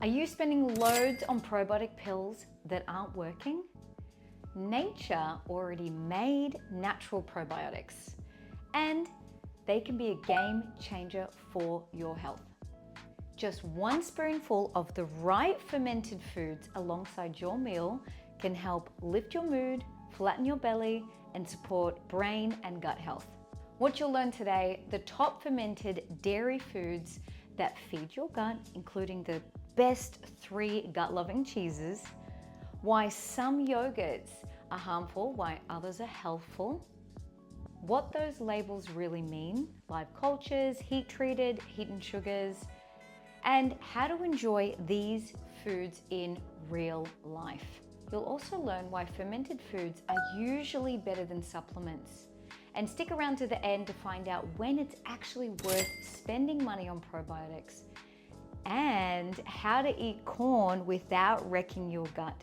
Are you spending loads on probiotic pills that aren't working? Nature already made natural probiotics, and they can be a game changer for your health. Just one spoonful of the right fermented foods alongside your meal can help lift your mood, flatten your belly, and support brain and gut health. What you'll learn today, the top fermented dairy foods that feed your gut, including the best 3 gut-loving cheeses, why some yogurts are harmful, why others are healthful, what those labels really mean, live cultures, heat-treated, hidden sugars, and how to enjoy these foods in real life. You'll also learn why fermented foods are usually better than supplements. And stick around to the end to find out when it's actually worth spending money on probiotics and how to eat corn without wrecking your gut.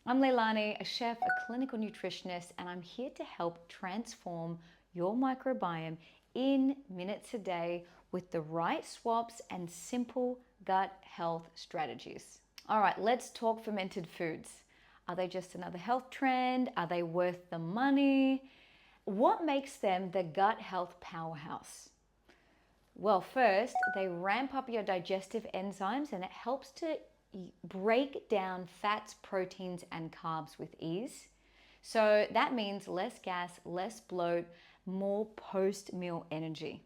I'm Leilani, a chef, a clinical nutritionist, and I'm here to help transform your microbiome in minutes a day with the right swaps and simple gut health strategies. All right, let's talk fermented foods. Are they just another health trend? Are they worth the money? What makes them the gut health powerhouse? Well, first, they ramp up your digestive enzymes and it helps to break down fats, proteins, and carbs with ease. So that means less gas, less bloat, more post-meal energy.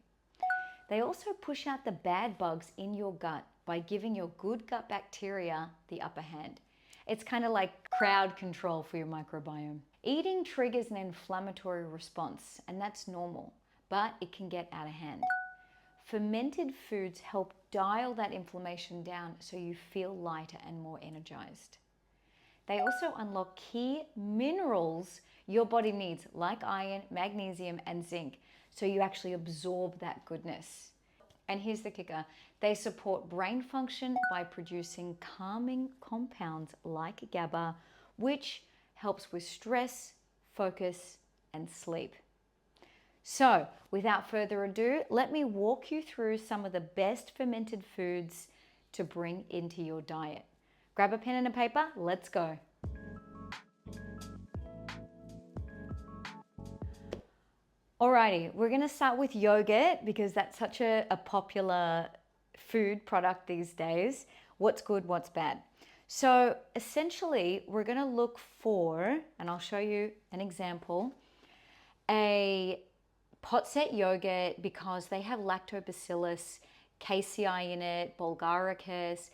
They also push out the bad bugs in your gut by giving your good gut bacteria the upper hand. It's kind of like crowd control for your microbiome. Eating triggers an inflammatory response, and that's normal, but it can get out of hand. Fermented foods help dial that inflammation down so you feel lighter and more energized. They also unlock key minerals your body needs, like iron, magnesium, and zinc, so you actually absorb that goodness. And here's the kicker, they support brain function by producing calming compounds like GABA, which helps with stress, focus, and sleep. So, without further ado, let me walk you through some of the best fermented foods to bring into your diet. Grab a pen and a paper, let's go. Alrighty, we're gonna start with yogurt because that's such a popular food product these days. What's good, what's bad? So essentially, we're gonna look for, and I'll show you an example, a pot set yogurt because they have lactobacillus, casei in it, bulgaricus.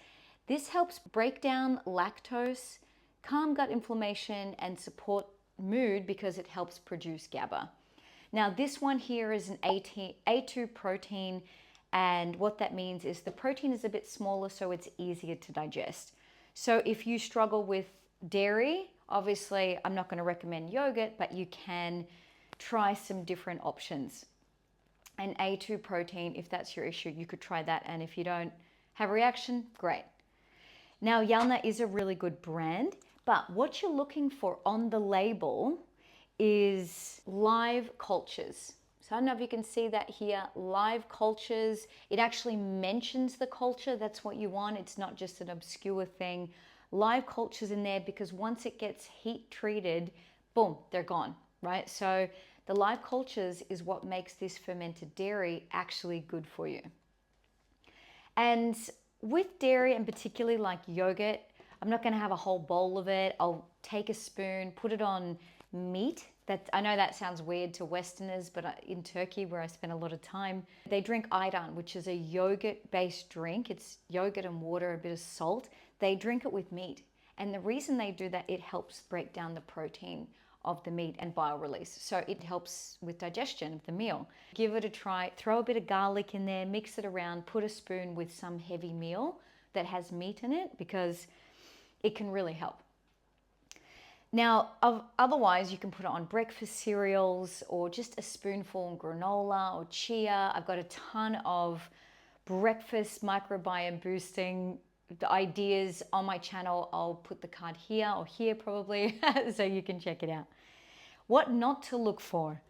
This helps break down lactose, calm gut inflammation, and support mood because it helps produce GABA. Now this one here is an A2 protein, and what that means is the protein is a bit smaller so it's easier to digest. So if you struggle with dairy, obviously I'm not going to recommend yogurt, but you can try some different options. An A2 protein, if that's your issue, you could try that, and if you don't have a reaction, great. Now Jalna is a really good brand, but what you're looking for on the label is live cultures. So I don't know if you can see that here, live cultures. It actually mentions the culture, that's what you want. It's not just an obscure thing. Live cultures in there because once it gets heat treated, boom, they're gone, right? So the live cultures is what makes this fermented dairy actually good for you. And with dairy, and particularly like yogurt, I'm not gonna have a whole bowl of it. I'll take a spoon, put it on meat. I know that sounds weird to Westerners, but in Turkey, where I spend a lot of time, they drink ayran, which is a yogurt-based drink. It's yogurt and water, a bit of salt. They drink it with meat. And the reason they do that, it helps break down the protein of the meat and bile release. So it helps with digestion of the meal. Give it a try, throw a bit of garlic in there, mix it around, put a spoon with some heavy meal that has meat in it because it can really help. Now, otherwise, you can put it on breakfast cereals or just a spoonful in granola or chia. I've got a ton of breakfast microbiome boosting ideas on my channel. I'll put the card here or here probably so you can check it out. What not to look for.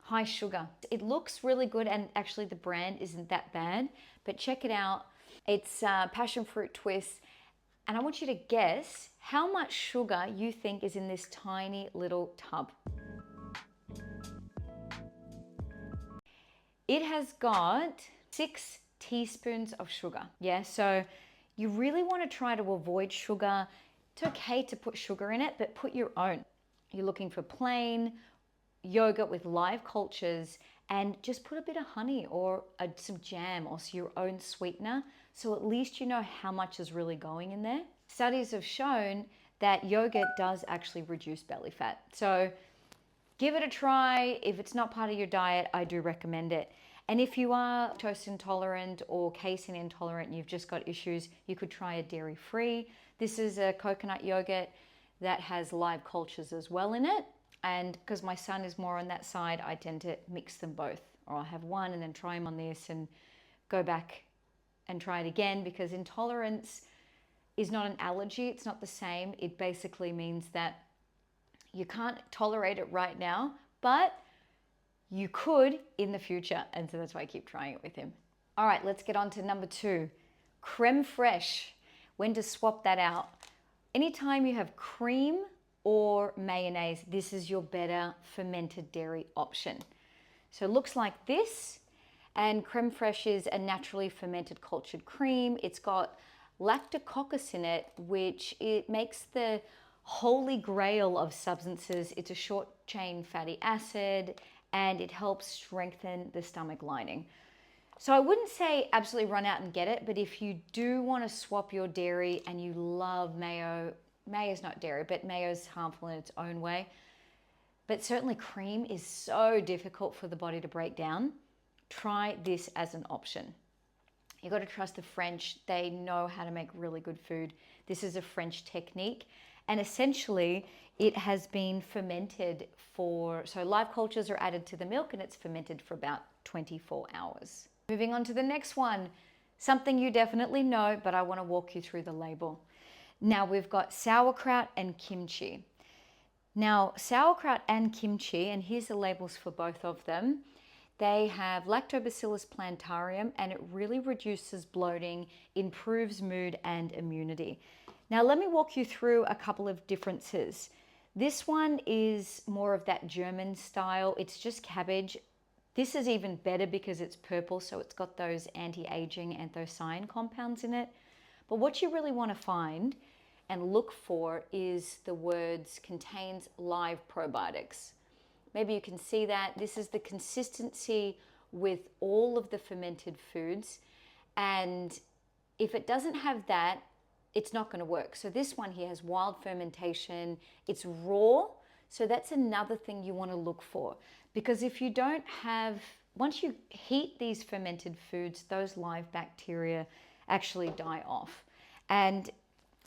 high sugar. It looks really good, and actually the brand isn't that bad, but check it out. It's passion fruit twist, and I want you to guess how much sugar you think is in this tiny little tub. It has got 6 teaspoons of sugar. Yeah, so you really want to try to avoid sugar. It's okay to put sugar in it, but put your own. You're looking for plain yogurt with live cultures, and just put a bit of honey or some jam or your own sweetener, so at least you know how much is really going in there. Studies have shown that yogurt does actually reduce belly fat. So give it a try. If it's not part of your diet, I do recommend it. And if you are lactose intolerant or casein intolerant and you've just got issues, you could try a dairy-free. This is a coconut yogurt that has live cultures as well in it. And because my son is more on that side, I tend to mix them both. Or I'll have one and then try him on this and go back and try it again, because intolerance is not an allergy. It's not the same. It basically means that you can't tolerate it right now, but you could in the future. And so that's why I keep trying it with him. All right, let's get on to number 2. Crème Fraîche. When to swap that out. Anytime you have cream or mayonnaise, this is your better fermented dairy option. So it looks like this, and Crème Fraîche is a naturally fermented cultured cream. It's got lactococcus in it, which it makes the holy grail of substances. It's a short chain fatty acid, and it helps strengthen the stomach lining. So I wouldn't say absolutely run out and get it, but if you do want to swap your dairy and you love mayo, mayo's not dairy, but mayo's harmful in its own way. But certainly cream is so difficult for the body to break down. Try this as an option. You got to trust the French. They know how to make really good food. This is a French technique. And essentially it has been fermented so live cultures are added to the milk and it's fermented for about 24 hours. Moving on to the next one, something you definitely know, but I want to walk you through the label. Now we've got sauerkraut and kimchi. Now sauerkraut and kimchi, and here's the labels for both of them. They have Lactobacillus plantarum, and it really reduces bloating, improves mood and immunity. Now let me walk you through a couple of differences. This one is more of that German style. It's just cabbage. This is even better because it's purple, so it's got those anti-aging anthocyanin compounds in it. But what you really want to find and look for is the words contains live probiotics. Maybe you can see that. This is the consistency with all of the fermented foods. And if it doesn't have that, it's not going to work. So this one here has wild fermentation. It's raw. So that's another thing you want to look for. Because if you don't have, once you heat these fermented foods, those live bacteria actually die off. And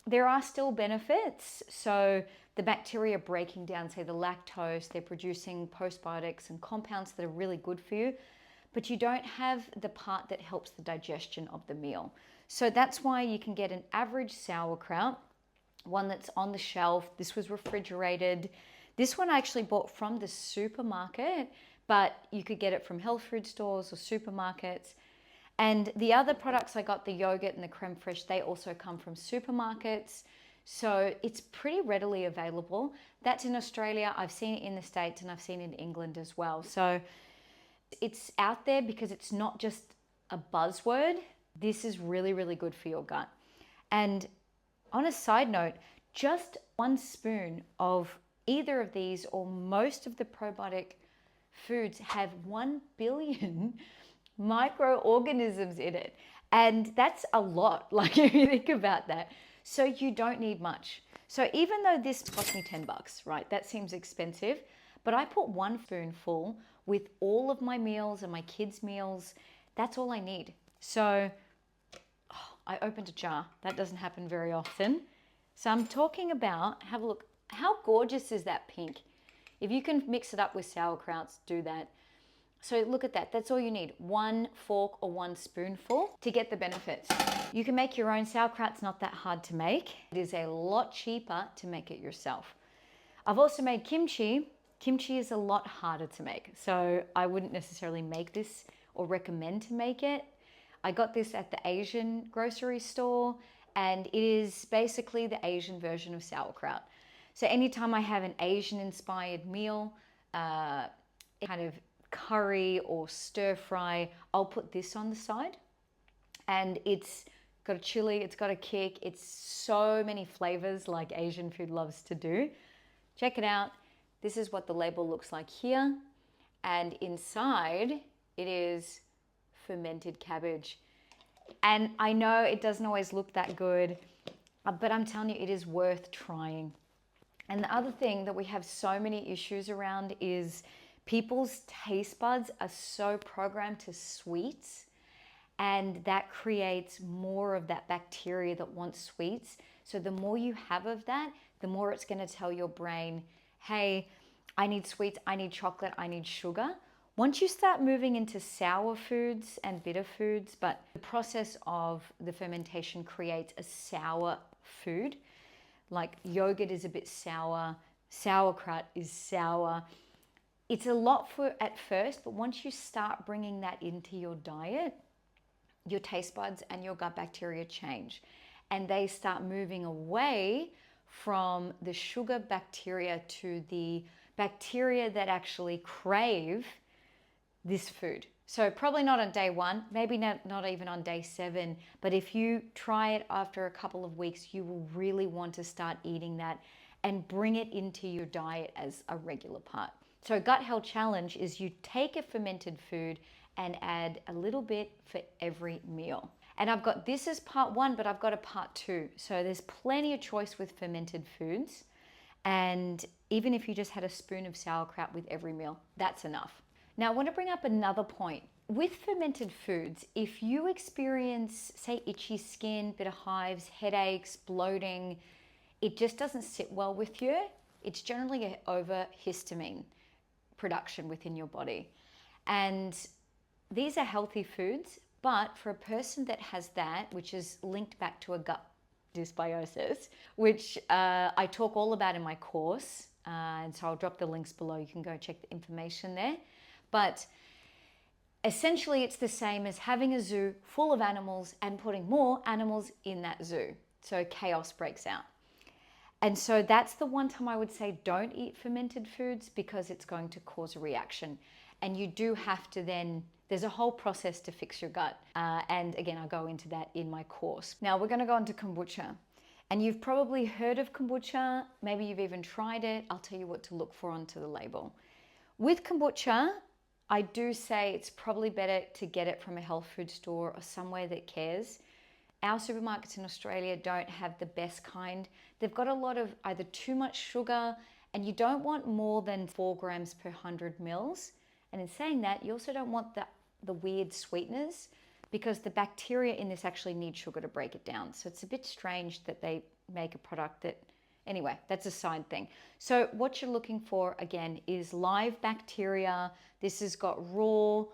there are still benefits. So the bacteria breaking down, say the lactose, they're producing postbiotics and compounds that are really good for you, but you don't have the part that helps the digestion of the meal. So that's why you can get an average sauerkraut, one that's on the shelf. This was refrigerated. This one I actually bought from the supermarket, but you could get it from health food stores or supermarkets. And the other products I got, the yogurt and the crème fraîche, they also come from supermarkets. So it's pretty readily available. That's in Australia. I've seen it in the States and I've seen it in England as well. So it's out there because it's not just a buzzword. This is really, really good for your gut. And on a side note, just 1 spoon of either of these or most of the probiotic foods have 1 billion microorganisms in it. And that's a lot, like if you think about that. So you don't need much. So even though this cost me $10, right? That seems expensive, but I put 1 spoonful with all of my meals and my kids' meals. That's all I need. So I opened a jar. That doesn't happen very often. So I'm talking about, have a look. How gorgeous is that pink? If you can mix it up with sauerkrauts, do that. So look at that. That's all you need. 1 fork or 1 spoonful to get the benefits. You can make your own sauerkraut's not that hard to make. It is a lot cheaper to make it yourself. I've also made kimchi, Kimchi is a lot harder to make, so I wouldn't necessarily make this or recommend to make it. I got this at the Asian grocery store, and it is basically the Asian version of sauerkraut. So anytime I have an Asian inspired meal, kind of curry or stir fry, I'll put this on the side. And it's got a chili, it's got a kick, it's so many flavors like Asian food loves to do. Check it out. This is what the label looks like here. And inside it is fermented cabbage. And I know it doesn't always look that good, but I'm telling you, it is worth trying. And the other thing that we have so many issues around is people's taste buds are so programmed to sweets, and that creates more of that bacteria that wants sweets. So the more you have of that, the more it's going to tell your brain, hey, I need sweets, I need chocolate, I need sugar. Once you start moving into sour foods and bitter foods, but the process of the fermentation creates a sour food, like yogurt is a bit sour, sauerkraut is sour. It's a lot for at first, but once you start bringing that into your diet, your taste buds and your gut bacteria change, and they start moving away from the sugar bacteria to the bacteria that actually crave this food. So probably not on day one, maybe not even on day 7, but if you try it after a couple of weeks, you will really want to start eating that and bring it into your diet as a regular part. So gut health challenge is you take a fermented food and add a little bit for every meal. And I've got this as part 1, but I've got a part 2. So there's plenty of choice with fermented foods. And even if you just had a spoon of sauerkraut with every meal, that's enough. Now I want to bring up another point. With fermented foods, if you experience, say, itchy skin, bit of hives, headaches, bloating, it just doesn't sit well with you. It's generally over histamine production within your body. And these are healthy foods, but for a person that has that, which is linked back to a gut dysbiosis, which I talk all about in my course, and so I'll drop the links below. You can go check the information there. But essentially, it's the same as having a zoo full of animals and putting more animals in that zoo. So chaos breaks out. And so that's the one time I would say don't eat fermented foods, because it's going to cause a reaction. And you do have to then, there's a whole process to fix your gut. And again, I'll go into that in my course. Now we're going to go on to kombucha. And you've probably heard of kombucha. Maybe you've even tried it. I'll tell you what to look for onto the label. With kombucha, I do say it's probably better to get it from a health food store or somewhere that cares. Our supermarkets in Australia don't have the best kind. They've got a lot of either too much sugar, and you don't want more than 4 grams per 100 mils. And in saying that, you also don't want the weird sweeteners, because the bacteria in this actually need sugar to break it down. So it's a bit strange that they make a product that, anyway, that's a side thing. So what you're looking for, again, is live bacteria. This has got raw,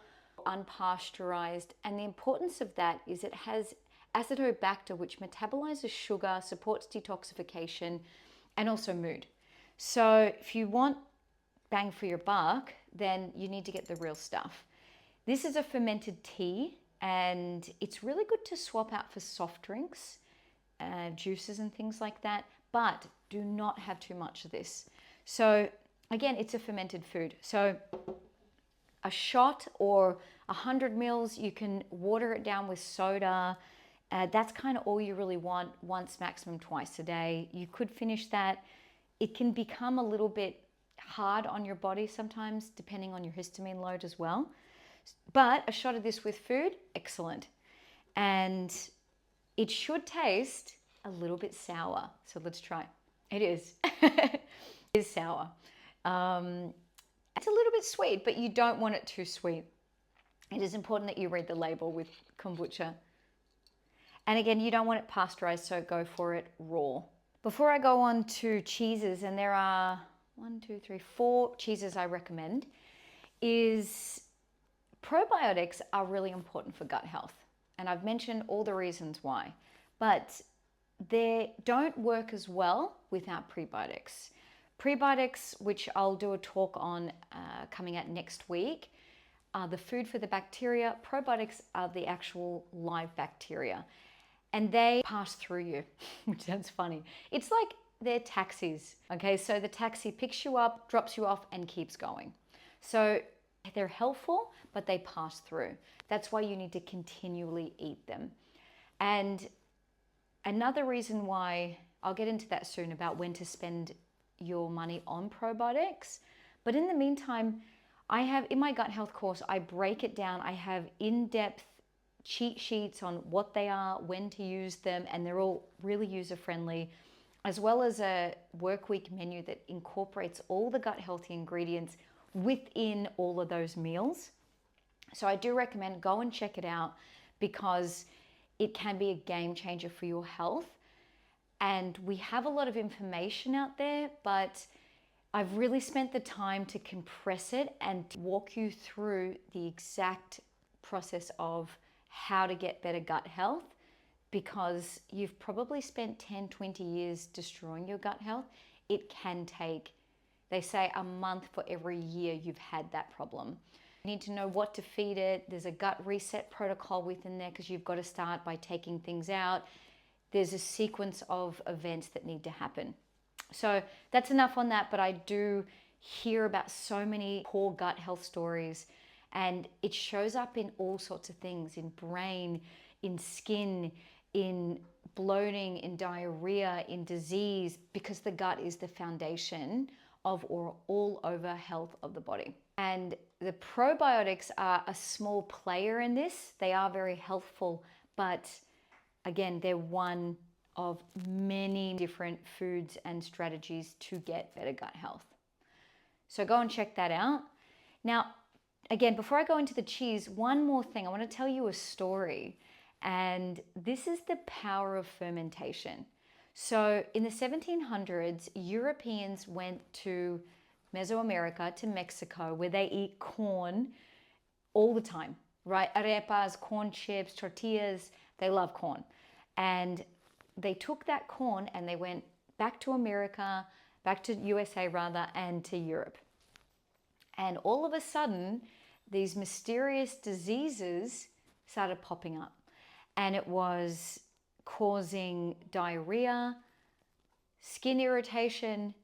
unpasteurized. And the importance of that is it has acetobacter, which metabolizes sugar, supports detoxification, and also mood. So if you want bang for your buck, then you need to get the real stuff. This is a fermented tea, and it's really good to swap out for soft drinks, juices and things like that, but do not have too much of this. So again, it's a fermented food. So a shot or 100 mils, you can water it down with soda. That's kind of all you really want, once, maximum twice a day. You could finish that. It can become a little bit hard on your body sometimes, depending on your histamine load as well. But a shot of this with food, excellent. And it should taste a little bit sour. So let's try. It is. It is sour. It's a little bit sweet, but you don't want it too sweet. It is important that you read the label with kombucha. And again, you don't want it pasteurized, so go for it raw. Before I go on to cheeses, and there are 4 cheeses I recommend, is probiotics are really important for gut health. And I've mentioned all the reasons why, but they don't work as well without prebiotics. Prebiotics, which I'll do a talk on coming out next week, are the food for the bacteria. Probiotics are the actual live bacteria, and they pass through you, which sounds funny. It's like they're taxis, okay? So the taxi picks you up, drops you off, and keeps going. So they're helpful, but they pass through. That's why you need to continually eat them. And another reason why, I'll get into that soon about when to spend your money on probiotics. But in the meantime, I have in my gut health course, I break it down. I have in-depth cheat sheets on what they are, when to use them, and they're all really user-friendly, as well as a workweek menu that incorporates all the gut healthy ingredients within all of those meals. So I do recommend go and check it out because it can be a game changer for your health. And we have a lot of information out there, but I've really spent the time to compress it and walk you through the exact process of how to get better gut health, because you've probably spent 10, 20 years destroying your gut health. It can take, they say, a month for every year you've had that problem. You need to know what to feed it. There's a gut reset protocol within there because you've got to start by taking things out. There's a sequence of events that need to happen. So that's enough on that, but I do hear about so many poor gut health stories, and it shows up in all sorts of things, in brain, in skin, in bloating, in diarrhea, in disease, because the gut is the foundation of all over health of the body. And the probiotics are a small player in this. They are very helpful, but again, they're one of many different foods and strategies to get better gut health. So go and check that out. Now, again, before I go into the cheese, one more thing. I want to tell you a story. And this is the power of fermentation. So in the 1700s, Europeans went to Mesoamerica, to Mexico, where they eat corn all the time, right? Arepas, corn chips, tortillas, they love corn. And they took that corn and they went back to America, back to USA rather, and to Europe. And all of a sudden, these mysterious diseases started popping up. And it was causing diarrhea, skin irritation,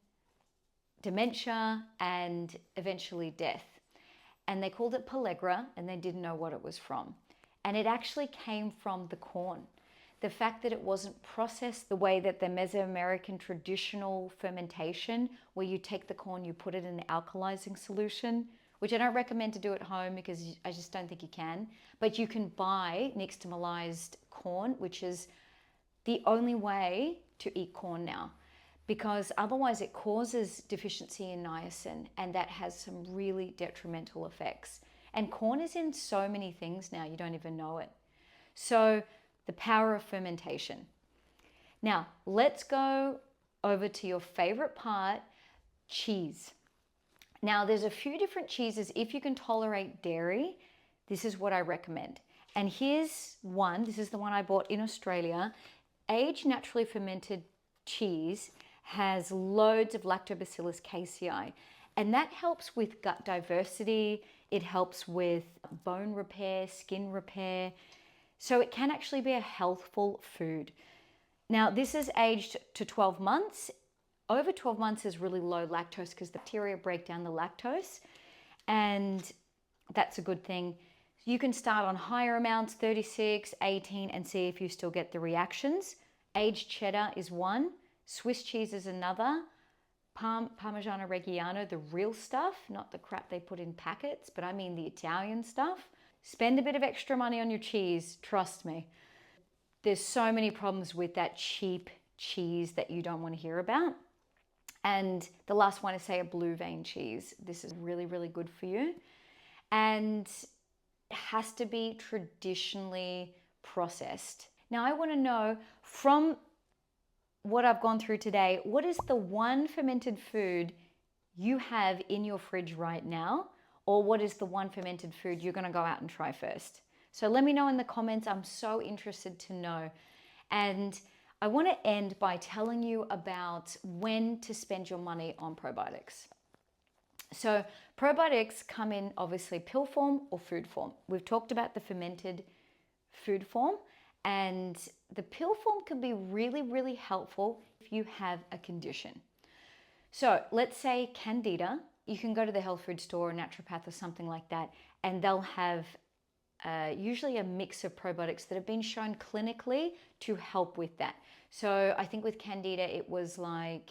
dementia, and eventually death. And they called it pellagra, and they didn't know what it was from. And it actually came from the corn. The fact that it wasn't processed the way that the Mesoamerican traditional fermentation, where you take the corn, you put it in an alkalizing solution, which I don't recommend to do at home because I just don't think you can. But you can buy nixtamalized corn, which is the only way to eat corn now, because otherwise it causes deficiency in niacin, and that has some really detrimental effects. And corn is in so many things now, you don't even know it. So the power of fermentation. Now, let's go over to your favorite part, cheese. Now, there's a few different cheeses. If you can tolerate dairy, this is what I recommend. And here's one. This is the one I bought in Australia. Aged naturally fermented cheese has loads of Lactobacillus casei, and that helps with gut diversity. It helps with bone repair, skin repair. So it can actually be a healthful food. Now, this is aged to 12 months. Over 12 months is really low lactose because the bacteria break down the lactose, and that's a good thing. You can start on higher amounts, 36, 18, and see if you still get the reactions. Aged cheddar is one. Swiss cheese is another. Parmigiano Reggiano, the real stuff, not the crap they put in packets, but I mean the Italian stuff. Spend a bit of extra money on your cheese, trust me. There's so many problems with that cheap cheese that you don't want to hear about. And the last one is, say, a blue vein cheese. This is really, really good for you. And it has to be traditionally processed. Now, I want to know from what I've gone through today, what is the one fermented food you have in your fridge right now? Or what is the one fermented food you're going to go out and try first? So let me know in the comments. I'm so interested to know. And I want to end by telling you about when to spend your money on probiotics. So probiotics come in obviously pill form or food form. We've talked about the fermented food form, and the pill form can be really, really helpful if you have a condition. So let's say Candida, you can go to the health food store or naturopath or something like that, and they'll have usually a mix of probiotics that have been shown clinically to help with that. So I think with Candida, it was like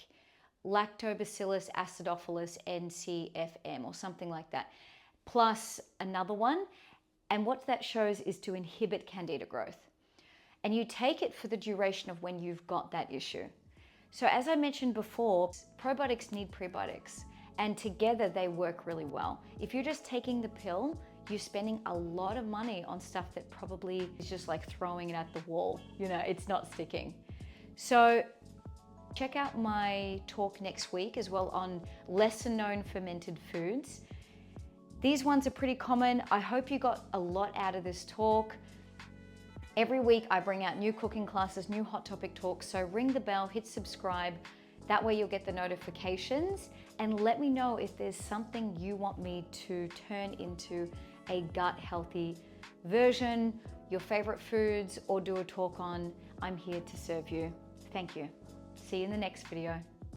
Lactobacillus acidophilus NCFM or something like that, plus another one. And what that shows is to inhibit Candida growth. And you take it for the duration of when you've got that issue. So as I mentioned before, probiotics need prebiotics, and together they work really well. If you're just taking the pill, you're spending a lot of money on stuff that probably is just like throwing it at the wall. You know, it's not sticking. So check out my talk next week as well on lesser known fermented foods. These ones are pretty common. I hope you got a lot out of this talk. Every week I bring out new cooking classes, new hot topic talks, so ring the bell, hit subscribe. That way you'll get the notifications, and let me know if there's something you want me to turn into a gut healthy version, your favorite foods, or do a talk on. I'm here to serve you. Thank you. See you in the next video.